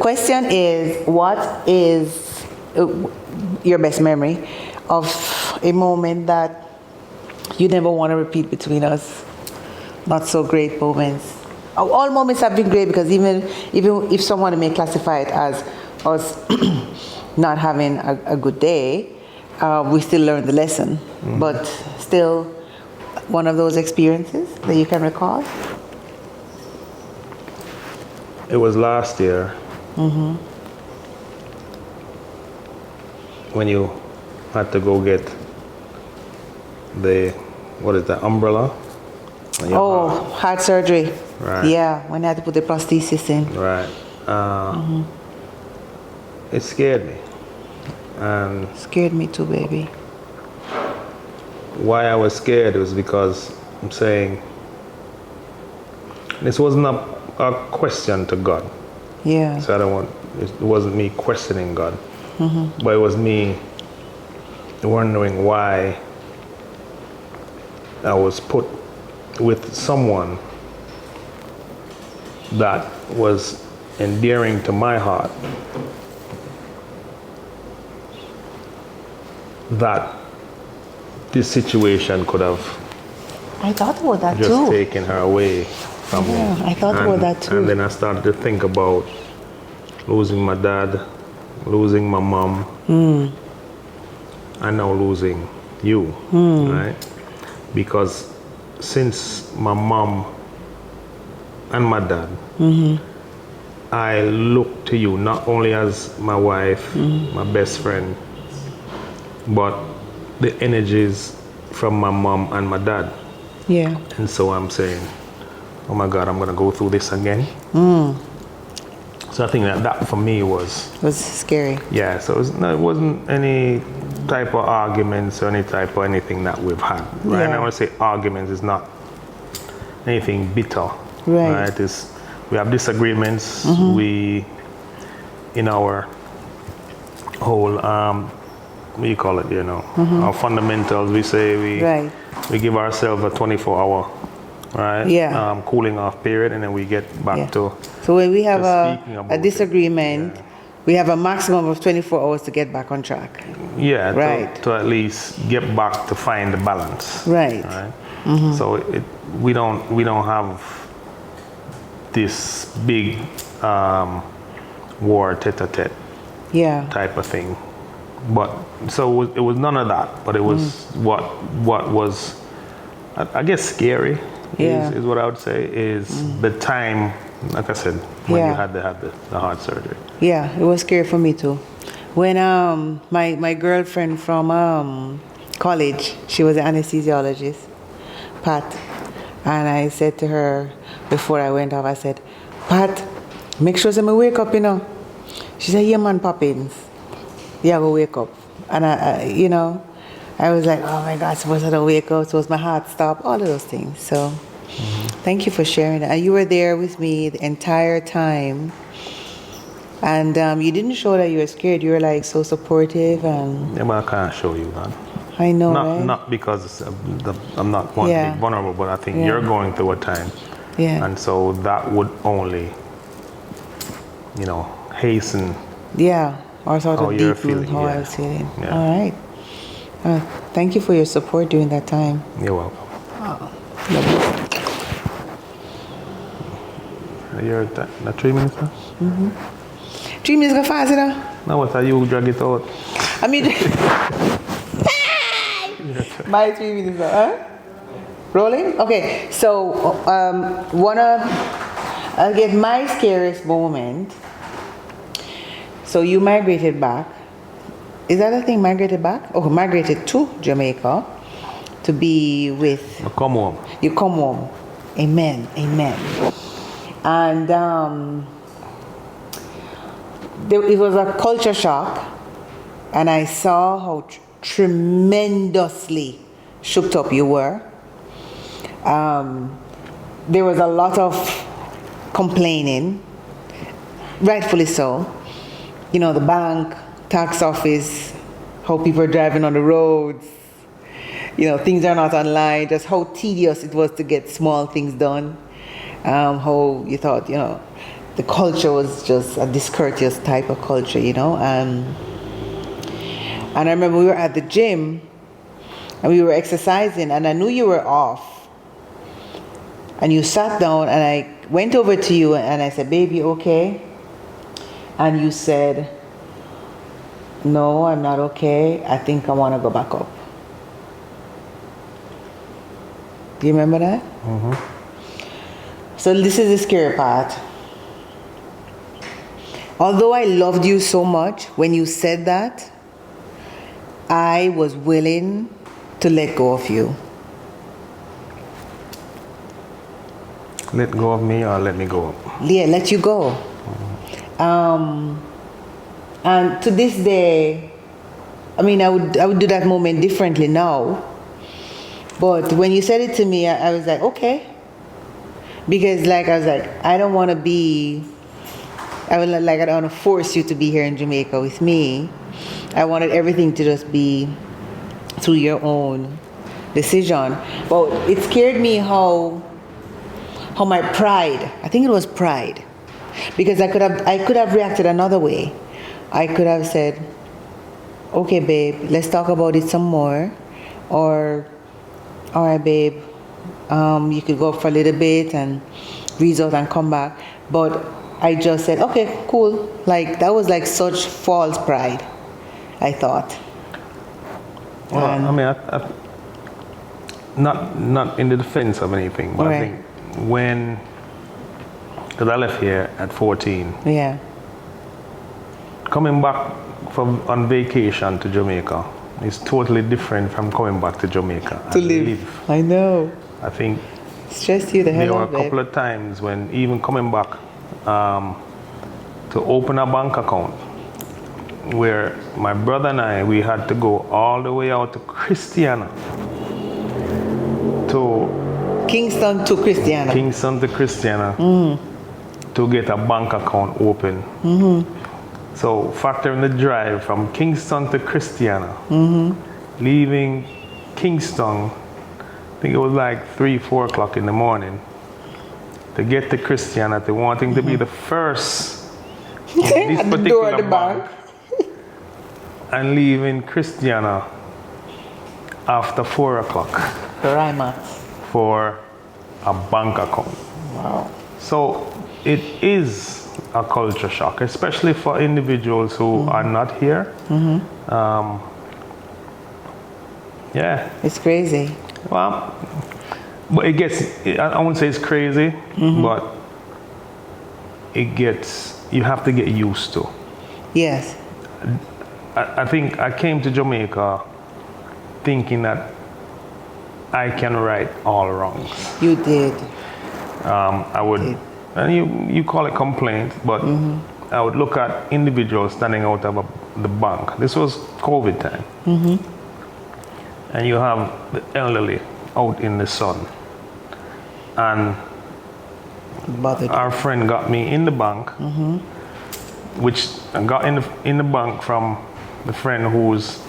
Question is, what is your best memory of a moment that you never want to repeat between us? Not so great moments. All moments have been great, because even if someone may classify it as us not having a good day, we still learn the lesson. But still, one of those experiences that you can recall? It was last year. When you had to go get the umbrella? Heart surgery. Right. Yeah, when I had to put the prosthesis in. Right. It scared me. And Scared me too, baby. why I was scared was because I'm saying this wasn't a question to God. Yeah. So it wasn't me questioning God, but it was me wondering why I was put with someone that was endearing to my heart, that this situation could have I thought about that just too. taken her away from me. Yeah, I thought about that too. And then I started to think about losing my dad, losing my mom, and now losing you, right? Because since my mom and my dad, I look to you not only as my wife, my best friend, but the energies from my mom and my dad. Yeah. And so I'm saying, oh my God, I'm going to go through this again. So I think that for me was scary. Yeah, so it wasn't any type of arguments or any type of anything that we've had. Right? Yeah. And I want to say arguments is not anything bitter. Right. We have disagreements. We, in our whole, what do you call it, our fundamentals, we say we give ourselves a 24-hour, right? Yeah. Cooling off period, and then we get back to. So when we have speaking a about disagreement, we have a maximum of 24 hours to get back on track. Yeah, Right. to at least get back to find the balance. Right. So we don't have this big war tete-a-tete Yeah. type of thing. But so it was none of that. But it was what was, I guess, scary. Yeah. Is what I would say is the time, like I said, when you had to have the heart surgery. Yeah, it was scary for me too. When my girlfriend from college, she was an anesthesiologist, Pat, and I said to her before I went off, I said, Pat, make sure that I wake up, She said, yeah, man, Poppins. Yeah, I will wake up. And I was like, oh my God, suppose I don't wake up, suppose my heart stop, all of those things. So thank you for sharing that. And you were there with me the entire time. And you didn't show that you were scared. You were like so supportive. And Yeah, but I can't show you that. I know, right? Not because I'm not wanting to be vulnerable, but I think you're going through a time. Yeah. And so that would only, hasten. Yeah, or sort How of you're deepen feeling, how I yeah. was feeling. Yeah. All right. Thank you for your support during that time. You're welcome. Lovely. You're at 3 minutes now? 3 minutes go fast, No, what are you drag it out? I mean, my 3 minutes, huh? Rolling? Okay, so I'll get my scariest moment. So you migrated back. Is that a thing, migrated back? Oh, migrated to Jamaica to be with. Come home. You come home. Amen. Amen. And it was a culture shock, and I saw how tremendously shook up you were. There was a lot of complaining, rightfully so. The bank, tax office, how people are driving on the roads, things are not online, just how tedious it was to get small things done. How you thought, the culture was just a discourteous type of culture, you know. And I remember we were at the gym and we were exercising, and I knew you were off. And you sat down, and I went over to you and I said, "Baby, okay?" And you said, "No, I'm not okay. I think I want to go back up." Do you remember that? Mm-hmm. So this is the scary part. Although I loved you so much, when you said that, I was willing to let go of you. Let go of me or let me go? Yeah, let you go. And to this day, I mean, I would do that moment differently now. But when you said it to me, I was like, okay. Because I was like, I don't want to be, I don't want to force you to be here in Jamaica with me. I wanted everything to just be through your own decision. But it scared me how my pride, I think it was pride, because I could have reacted another way. I could have said, okay, babe, let's talk about it some more. Or, all right, babe, you could go for a little bit and resort and come back. But I just said, okay, cool. That was such false pride, I thought. Well, I mean, not in the defense of anything, but right. I think because I left here at 14. Yeah. Coming back on vacation to Jamaica is totally different from coming back to Jamaica To live. I know. I think Stressed you the hell there were out, a couple of times when even coming back to open a bank account, where my brother and I, we had to go all the way out to Christiana to Kingston to Christiana. To get a bank account open. Mm-hmm. So factoring the drive from Kingston to Christiana, leaving Kingston, I think it was 3-4 o'clock in the morning, to get to Christiana, to wanting to be the first in this at the door of the bank. And leaving Christiana after 4 o'clock. For a bank account. Wow. So it is a culture shock, especially for individuals who are not here. Yeah. It's crazy. Well, but I wouldn't say it's crazy, but you have to get used to. Yes. I think I came to Jamaica thinking that I can right all wrongs. You did. I would, and you call it complaint, but I would look at individuals standing out of the bank. This was COVID time. And you have the elderly out in the sun. And our friend got me in the bank, which I got in the bank from the friend who's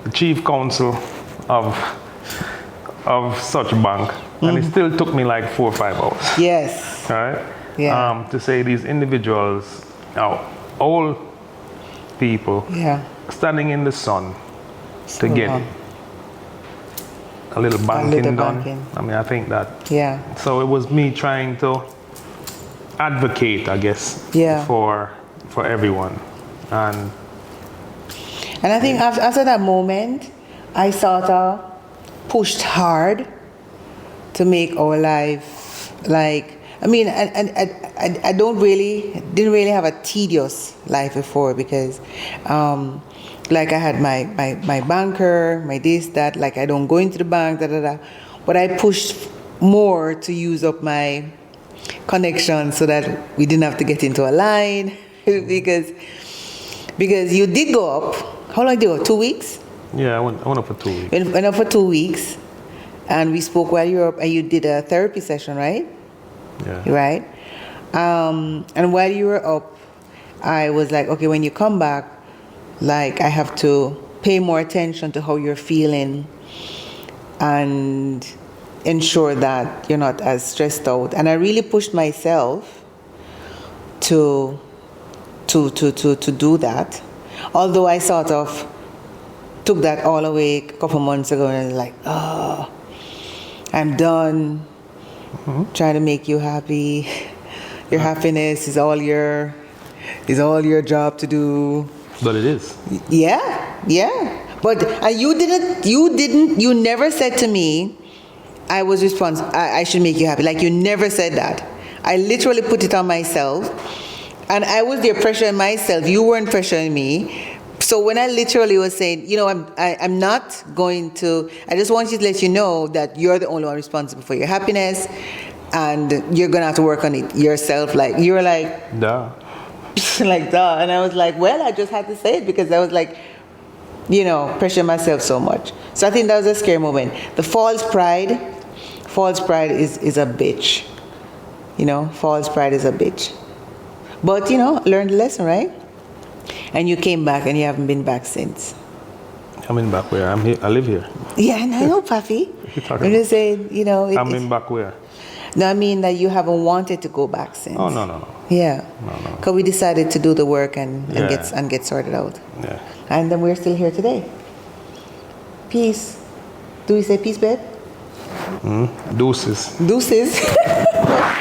the chief counsel of such bank, and it still took me 4 or 5 hours. Yes. Right? Yeah. To say these individuals, old people, standing in the sun to get a little banking done. I mean, I think that. Yeah. So it was me trying to advocate, I guess, for everyone, and I think after that moment, I sort of pushed hard to make our life I didn't really have a tedious life before, because I had my banker, my this, that, I don't go into the bank, but I pushed more to use up my connection so that we didn't have to get into a line because you did go up. How long did you go? 2 weeks? Yeah, I went up for 2 weeks. Went up for 2 weeks, and we spoke while you were up, and you did a therapy session, right? Yeah. Right? And while you were up, I was like, okay, when you come back, I have to pay more attention to how you're feeling and ensure that you're not as stressed out. And I really pushed myself to do that. Although I sort of took that all away a couple months ago and I was like, oh, I'm done trying to make you happy. Your happiness is all your job to do. But it is. Yeah. But you never said to me, I should make you happy. Like, you never said that. I literally put it on myself. And I was there pressuring myself. You weren't pressuring me. So when I literally was saying, I'm not going to, I just want you to let you know that you're the only one responsible for your happiness and you're going to have to work on it yourself. Like, you were like, Duh. like, duh. And I was like, well, I just had to say it because I was like, pressuring myself so much. So I think that was a scary moment. The false pride is a bitch. False pride is a bitch. But, learned the lesson, right? And you came back and you haven't been back since. Coming back where? I'm here. I live here. Yeah, and I know, Puffy. I'm just saying, Coming back where? No, I mean that you haven't wanted to go back since. Oh, no. Yeah. No. Because we decided to do the work and get sorted out. Yeah. And then we're still here today. Peace. Do we say peace, babe? Deuces. Deuces. Okay.